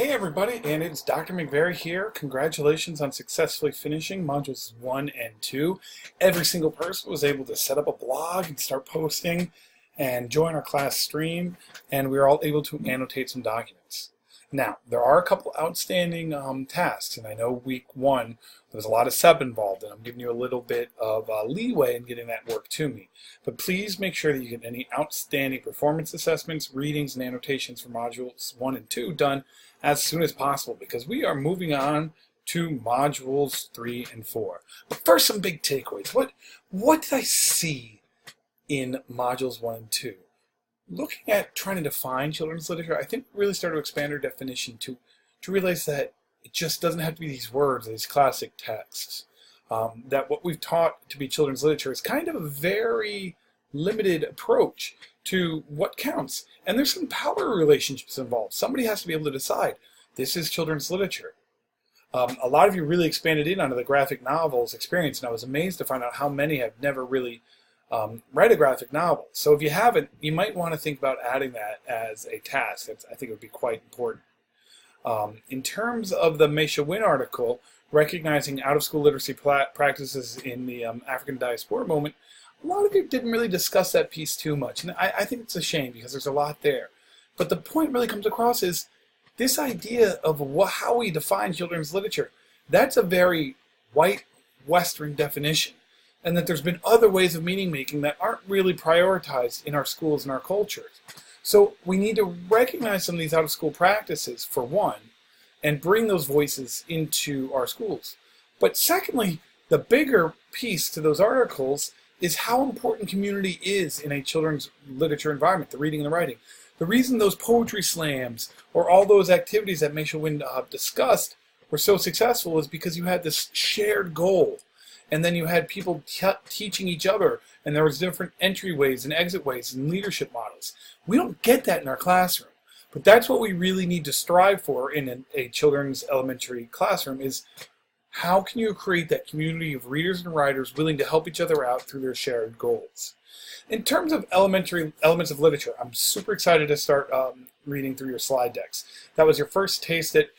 Hey everybody, and it's Dr. McVeary here. Congratulations on successfully finishing modules 1 and 2. Every single person was able to set up a blog and start posting and join our class stream, and we were all able to annotate some documents. Now, there are a couple outstanding tasks, and I know week 1 there was a lot of SEP involved, and I'm giving you a little bit of leeway in getting that work to me. But please make sure that you get any outstanding performance assessments, readings, and annotations for modules 1 and 2 done as soon as possible, because we are moving on to modules 3 and 4. But first, some big takeaways. What did I see in modules 1 and 2? Looking at trying to define children's literature, I think we really started to expand our definition to realize that it just doesn't have to be these words, these classic texts. That what we've taught to be children's literature is kind of a very limited approach to what counts. And there's some power relationships involved. Somebody has to be able to decide, this is children's literature. A lot of you really expanded in onto the graphic novels experience, and I was amazed to find out how many have never really read a graphic novel. So if you haven't, you might want to think about adding that as a task. I think it would be quite important. In terms of the Meisha Wynn article, recognizing out-of-school literacy practices in the African diaspora movement, a lot of you didn't really discuss that piece too much, and I think it's a shame because there's a lot there. But the point really comes across is this idea of how we define children's literature. That's a very white Western definition, and that there's been other ways of meaning making that aren't really prioritized in our schools and our cultures. So we need to recognize some of these out-of-school practices, for one, and bring those voices into our schools. But secondly, the bigger piece to those articles is how important community is in a children's literature environment, the reading and the writing. The reason those poetry slams or all those activities that Meisha Wynn discussed were so successful is because you had this shared goal. And then you had people teaching each other, and there was different entryways and exit ways and leadership models. We don't get that in our classroom, but that's what we really need to strive for in a children's elementary classroom is how can you create that community of readers and writers willing to help each other out through their shared goals. In terms of elementary elements of literature, I'm super excited to start reading through your slide decks. That was your first taste at,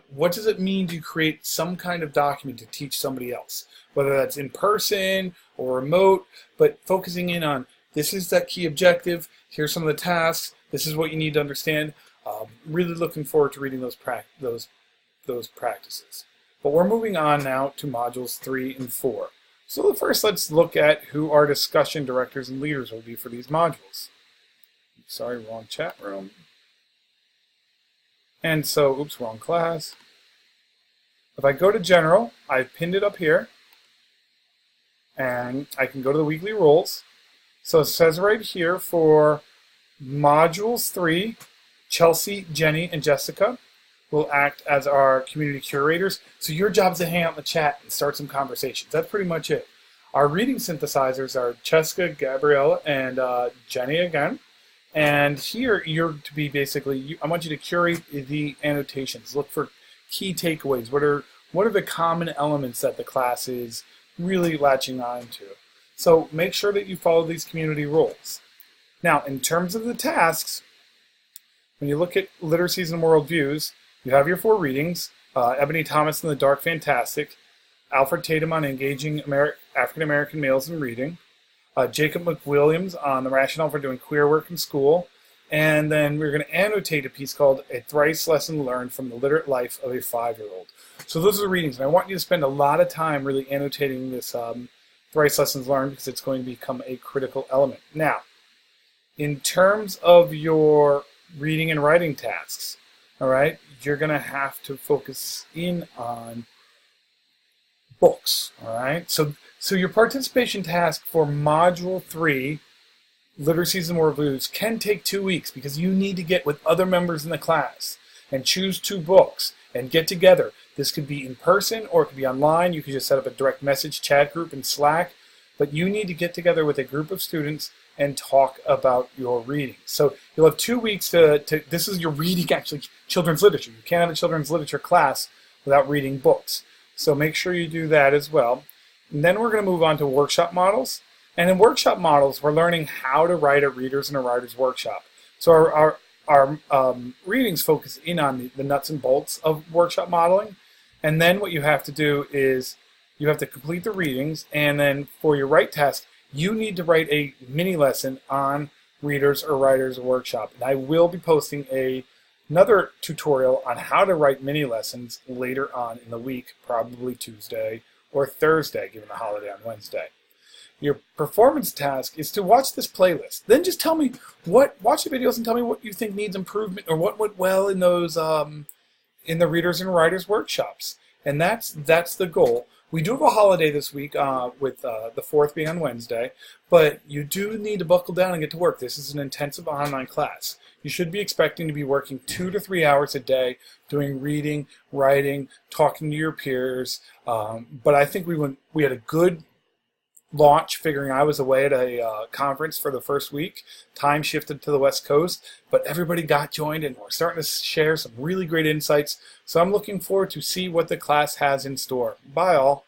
what does it mean to create some kind of document to teach somebody else? Whether that's in person or remote, but focusing in on this is that key objective, here's some of the tasks, this is what you need to understand. Really looking forward to reading those practices. But we're moving on now to modules 3 and 4. So first let's look at who our discussion directors and leaders will be for these modules. Sorry, wrong chat room. And so, oops, wrong class. If I go to general, I've pinned it up here. And I can go to the weekly rules. So it says right here for modules 3, Chelsea, Jenny, and Jessica will act as our community curators. So your job is to hang out in the chat and start some conversations. That's pretty much it. Our reading synthesizers are Cheska, Gabriella, and Jenny again. And here you're to be basically, I want you to curate the annotations. Look for key takeaways. What are the common elements that the class is really latching on to? So make sure that you follow these community rules. Now, in terms of the tasks, when you look at literacies and worldviews, you have your 4 readings, Ebony Thomas and the Dark Fantastic, Alfred Tatum on engaging African American males in reading, Jacob McWilliams on the rationale for doing queer work in school, and then we're going to annotate a piece called A Thrice Lesson Learned from the Literate Life of a 5-Year-Old. So those are the readings, and I want you to spend a lot of time really annotating this Thrice Lessons Learned because it's going to become a critical element. Now, in terms of your reading and writing tasks, all right, you're going to have to focus in on books, all right? So your participation task for Module 3, Literacies and Worldviews, can take 2 weeks because you need to get with other members in the class and choose 2 books and get together. This could be in person or it could be online. You could just set up a direct message chat group in Slack, but you need to get together with a group of students and talk about your reading. So you'll have 2 weeks to this is your reading, actually, children's literature. You can't have a children's literature class without reading books. So make sure you do that as well. And then we're going to move on to workshop models. And in workshop models, we're learning how to write a reader's and a writer's workshop. So our readings focus in on the nuts and bolts of workshop modeling. And then what you have to do is you have to complete the readings, and then for your write task, you need to write a mini lesson on Readers or Writers Workshop. And I will be posting another tutorial on how to write mini lessons later on in the week, probably Tuesday or Thursday, given the holiday on Wednesday. Your performance task is to watch this playlist. Then just tell me watch the videos and tell me what you think needs improvement or what went well in those in the Readers and Writers workshops. And that's the goal. We do have a holiday this week with the 4th being on Wednesday, but you do need to buckle down and get to work. This is an intensive online class. You should be expecting to be working 2 to 3 hours a day doing reading, writing, talking to your peers. But I think we had a good launch, figuring I was away at a conference for the first week. Time shifted to the West Coast, but everybody got joined and we're starting to share some really great insights. So I'm looking forward to see what the class has in store. Bye all.